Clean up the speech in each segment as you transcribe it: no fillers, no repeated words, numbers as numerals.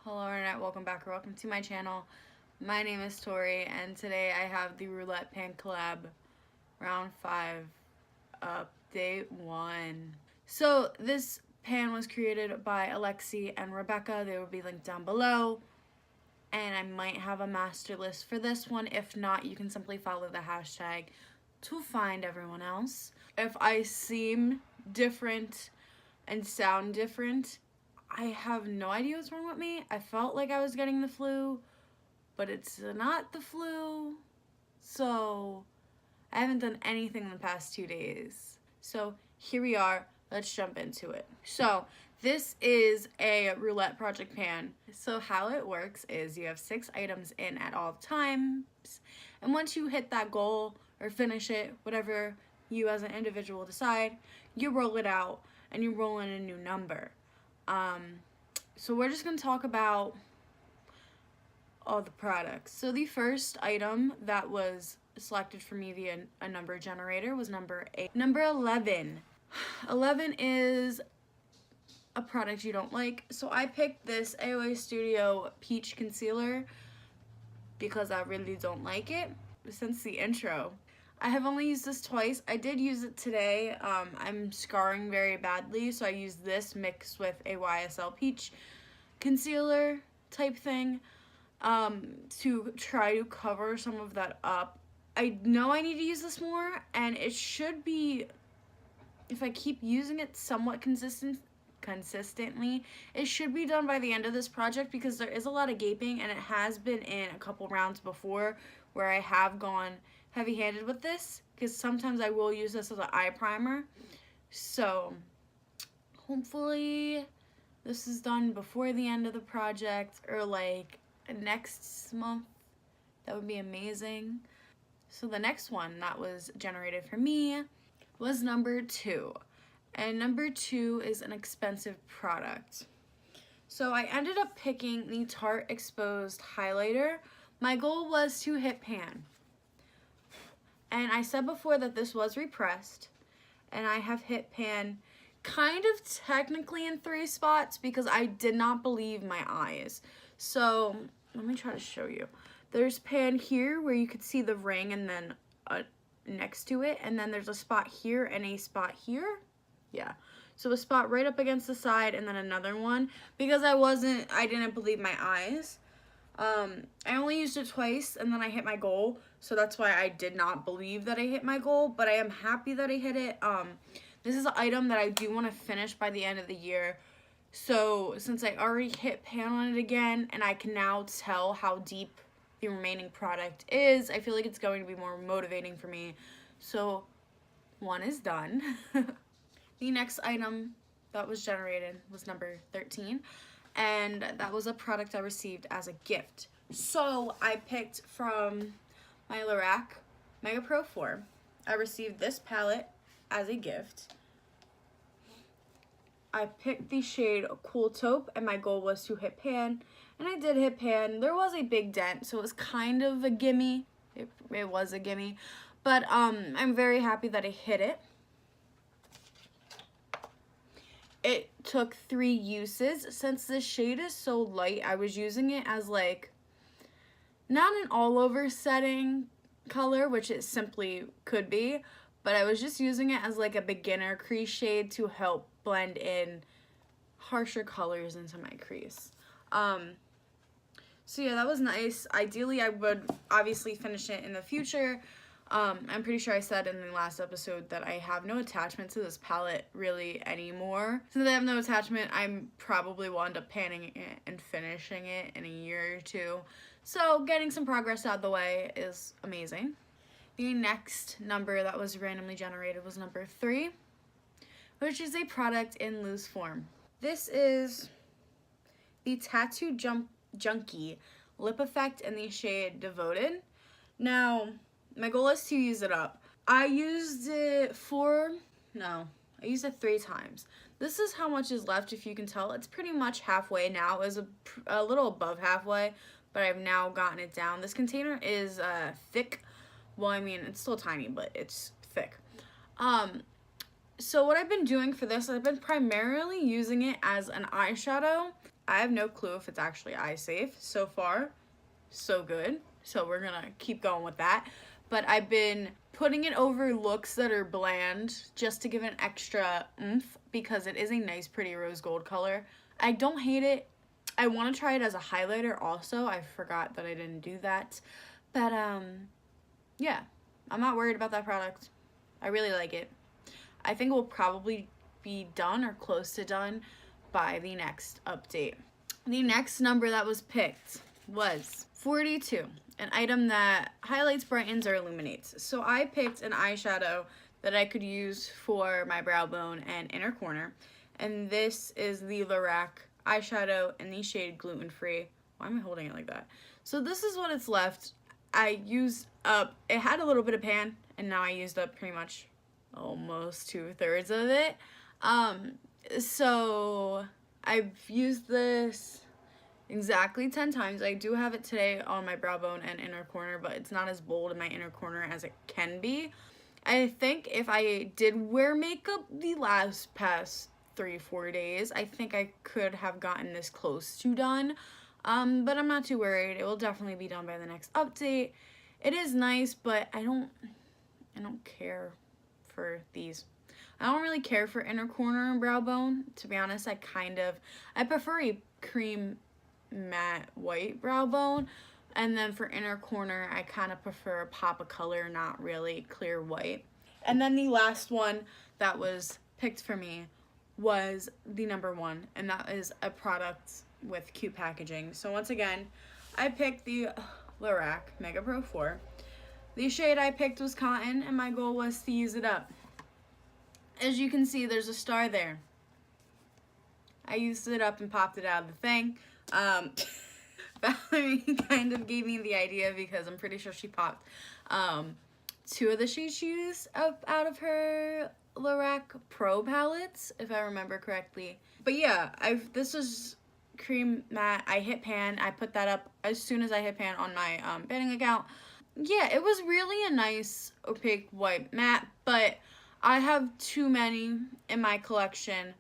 Hello Internet, welcome back or welcome to my channel. My name is Tori and today I have the Roulette Pan Collab Round 5 Update 1. So this pan was created by Alexi and Rebecca. They will be linked down below. And I might have a master list for this one. If not, you can simply follow the hashtag to find everyone else. If I seem different and sound different, I have no idea what's wrong with me. I felt like I was getting the flu, but it's not the flu. So I haven't done anything in the past 2 days. So here we are. Let's jump into it. So this is a roulette project pan. So how it works is you have 6 items in at all times. And once you hit that goal or finish it, whatever you as an individual decide, you roll it out and you roll in a new number. So we're just going to talk about all the products. So the first item that was selected for me via a number generator was number 8. Number 11. 11 is a product you don't like. So I picked this AOA Studio Peach Concealer because I really don't like it since the intro. I have only used this twice. I did use it today. I'm scarring very badly, so I used this mixed with a YSL Peach concealer type thing to try to cover some of that up. I know I need to use this more, and it should be, if I keep using it somewhat consistently, it should be done by the end of this project because there is a lot of gaping, and it has been in a couple rounds before where I have gone heavy-handed with this because sometimes I will use this as an eye primer. So hopefully this is done before the end of the project or like next month. That would be amazing. So the next one that was generated for me was number 2. And number 2 is an expensive product. So I ended up picking the Tarte Exposed Highlighter. My goal was to hit pan. And I said before that this was repressed, and I have hit pan kind of technically in 3 spots because I did not believe my eyes. So let me try to show you. There's pan here where you could see the ring and then next to it, and then there's a spot here and a spot here. Yeah, so a spot right up against the side and then another one because I didn't believe my eyes. I only used it twice and then I hit my goal, so that's why I did not believe that I hit my goal, but I am happy that I hit it. This is an item that I do want to finish by the end of the year, so since I already hit pan on it again and I can now tell how deep the remaining product is, I feel like it's going to be more motivating for me. So 1 is done. The next item that was generated was number 13. And that was a product I received as a gift. So I picked from my Lorac Mega Pro 4. I received this palette as a gift. I picked the shade Cool Taupe, and my goal was to hit pan. And I did hit pan. There was a big dent, so it was kind of a gimme. It was a gimme. But I'm very happy that I hit it. It took 3 uses. Since this shade is so light, I was using it as like, not an all over setting color, which it simply could be, but I was just using it as like a beginner crease shade to help blend in harsher colors into my crease. So yeah, that was nice. Ideally, I would obviously finish it in the future. I'm pretty sure I said in the last episode that I have no attachment to this palette really anymore. Since I have no attachment, I probably will end up panning it and finishing it in a year or 2. So getting some progress out of the way is amazing. The next number that was randomly generated was number 3, which is a product in loose form. This is the Tattoo Junkie Lip Effect in the shade Devoted. Now, my goal is to use it up. I used it 3 times. This is how much is left, if you can tell. It's pretty much halfway now. It was a little above halfway, but I've now gotten it down. This container is thick. Well, I mean, it's still tiny, but it's thick. So what I've been doing for this, I've been primarily using it as an eyeshadow. I have no clue if it's actually eye safe. So far, so good. So we're gonna keep going with that. But I've been putting it over looks that are bland just to give an extra oomph because it is a nice, pretty rose gold color. I don't hate it. I want to try it as a highlighter also. I forgot that I didn't do that. But, yeah, I'm not worried about that product. I really like it. I think it will probably be done or close to done by the next update. The next number that was picked was 42, an item that highlights, brightens, or illuminates. So I picked an eyeshadow that I could use for my brow bone and inner corner. And this is the Lorac eyeshadow in the shade Gluten Free. Why am I holding it like that? So this is what it's left. I used up, it had a little bit of pan, and now I used up pretty much almost 2/3 of it. So I've used this exactly 10 times. I do have it today on my brow bone and inner corner, but it's not as bold in my inner corner as it can be. I think if I did wear makeup the past 3-4 days, I think I could have gotten this close to done. But I'm not too worried. It will definitely be done by the next update. It is nice, but I don't care for these. I don't really care for inner corner and brow bone. To be honest, I prefer a cream matte white brow bone. And then for inner corner, I kind of prefer a pop of color, not really clear white. And then the last one that was picked for me was the number 1, and that is a product with cute packaging. So once again, I picked the Lorac Mega Pro 4. The shade I picked was Cotton, and my goal was to use it up. As you can see, there's a star there. I used it up and popped it out of the thing. Valerie kind of gave me the idea because I'm pretty sure she popped 2 of the shades she used up out of her Lorac Pro palettes, if I remember correctly. But yeah, this was cream matte. I hit pan. I put that up as soon as I hit pan on my panning account. Yeah, it was really a nice opaque white matte, but I have too many in my collection.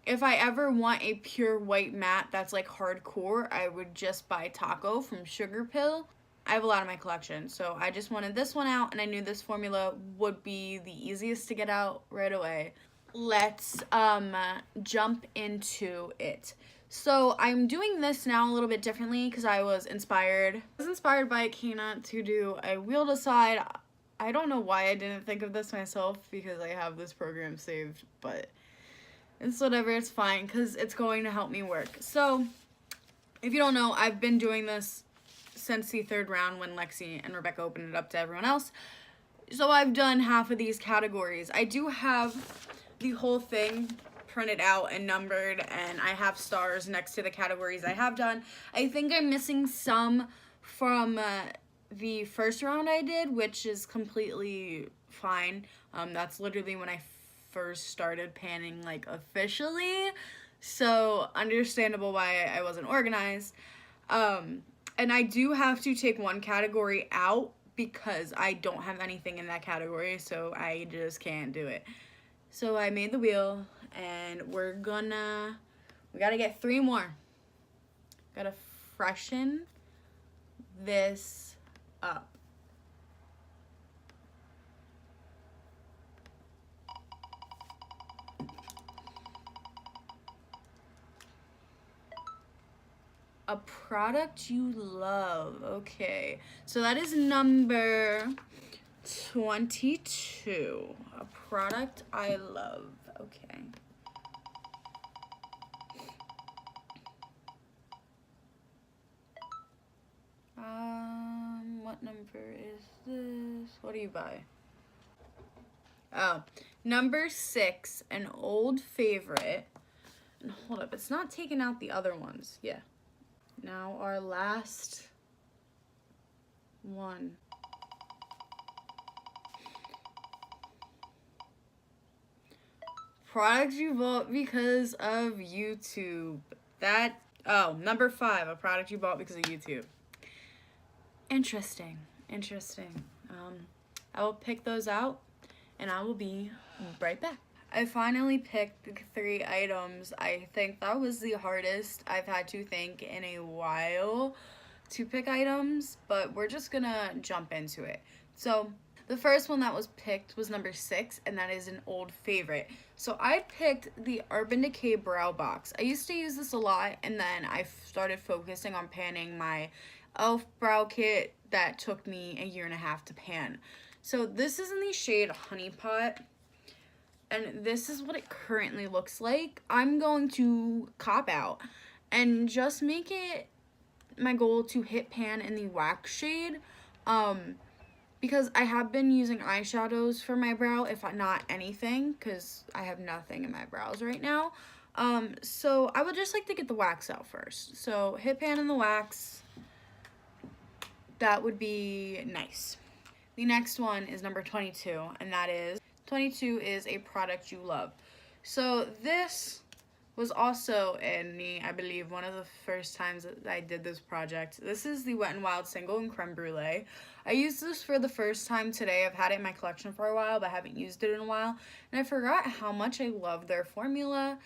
If I ever want a pure white matte that's like hardcore, I would just buy Taco from Sugar Pill. I have a lot in my collection, so I just wanted this one out, and I knew this formula would be the easiest to get out right away. Let's jump into it. So I'm doing this now a little bit differently because I was inspired. I was inspired by Kana to do a wheel to side. I don't know why I didn't think of this myself because I have this program saved, but it's whatever, it's fine because it's going to help me work. So if you don't know, I've been doing this since the 3rd round when Lexi and Rebecca opened it up to everyone else. So I've done half of these categories. I do have the whole thing printed out and numbered, and I have stars next to the categories I have done. I think I'm missing some from the first round I did, which is completely fine. That's literally when I first started panning like officially, so understandable why I wasn't organized. And I do have to take one category out because I don't have anything in that category, so I just can't do it. So I made the wheel, and we gotta get 3 more. Gotta freshen this up. A product you love. Okay, so that is number 22. A product I love. Okay. What number is this? What do you buy? Oh, number 6, an old favorite. And hold up, it's not taking out the other ones. Yeah. Now our last one. Products you bought because of YouTube. Number 5, a product you bought because of YouTube. Interesting. I will pick those out, and I will be right back. I finally picked the 3 items. I think that was the hardest I've had to think in a while to pick items, but we're just gonna jump into it. So the first one that was picked was number 6, and that is an old favorite. So I picked the Urban Decay Brow Box. I used to use this a lot, and then I started focusing on panning my e.l.f. brow kit that took me a 1.5 years to pan. So this is in the shade Honey Pot, and this is what it currently looks like. I'm going to cop out and just make it my goal to hit pan in the wax shade, because I have been using eyeshadows for my brow, if not anything, because I have nothing in my brows right now. So I would just like to get the wax out first. So hit pan in the wax, that would be nice. The next one is number 22, and that is 22 is a product you love. So this was also in the, I believe, one of the first times that I did this project. This is the Wet n Wild Single in Creme Brulee. I used this for the first time today. I've had it in my collection for a while, but I haven't used it in a while. And I forgot how much I love their formula.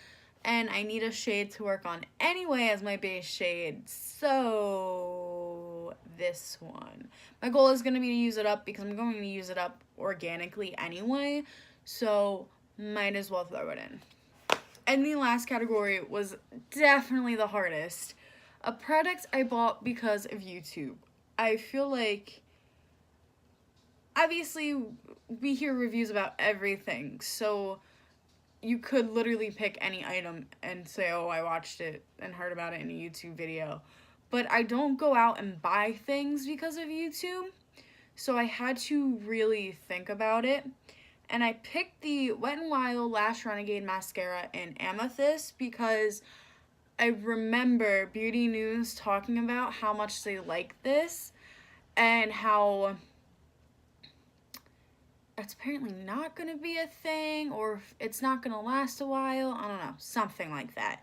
And I need a shade to work on anyway as my base shade. So this one. My goal is going to be to use it up because I'm going to use it up organically anyway. So might as well throw it in. And the last category was definitely the hardest. A product I bought because of YouTube. I feel like, obviously, we hear reviews about everything. So you could literally pick any item and say, oh, I watched it and heard about it in a YouTube video. But I don't go out and buy things because of YouTube. So I had to really think about it. And I picked the Wet n Wild Lash Renegade Mascara in Amethyst because I remember Beauty News talking about how much they like this and how it's apparently not going to be a thing, or it's not going to last a while. I don't know, something like that.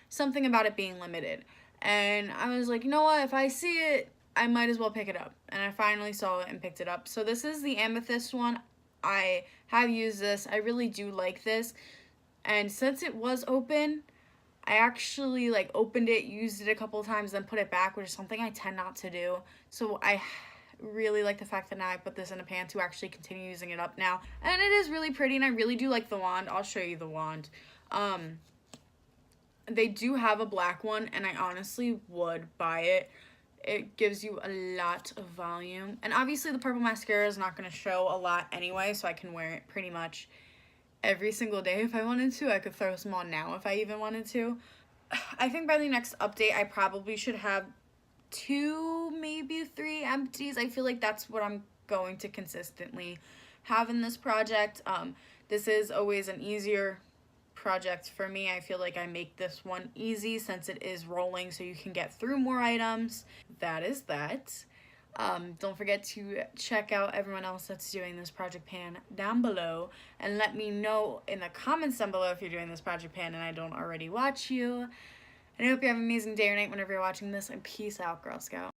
Something about it being limited. And I was like, you know what, if I see it, I might as well pick it up. And I finally saw it and picked it up. So this is the Amethyst one. I have used this. I really do like this. And since it was open, I actually opened it, used it a couple times, then put it back, which is something I tend not to do. So I really like the fact that now I put this in a pan to actually continue using it up now. And it is really pretty, and I really do like the wand. I'll show you the wand. They do have a black one, and I honestly would buy it. It gives you a lot of volume. And obviously the purple mascara is not going to show a lot anyway, so I can wear it pretty much every single day if I wanted to. I could throw some on now if I even wanted to. I think by the next update, I probably should have 2, maybe 3 empties. I feel like that's what I'm going to consistently have in this project. This is always an easier project for me. I feel like I make this one easy since it is rolling, so you can get through more items. That is that. Don't forget to check out everyone else that's doing this project pan down below, and let me know in the comments down below if you're doing this project pan and I don't already watch you. And I hope you have an amazing day or night whenever you're watching this, and peace out, Girl Scout.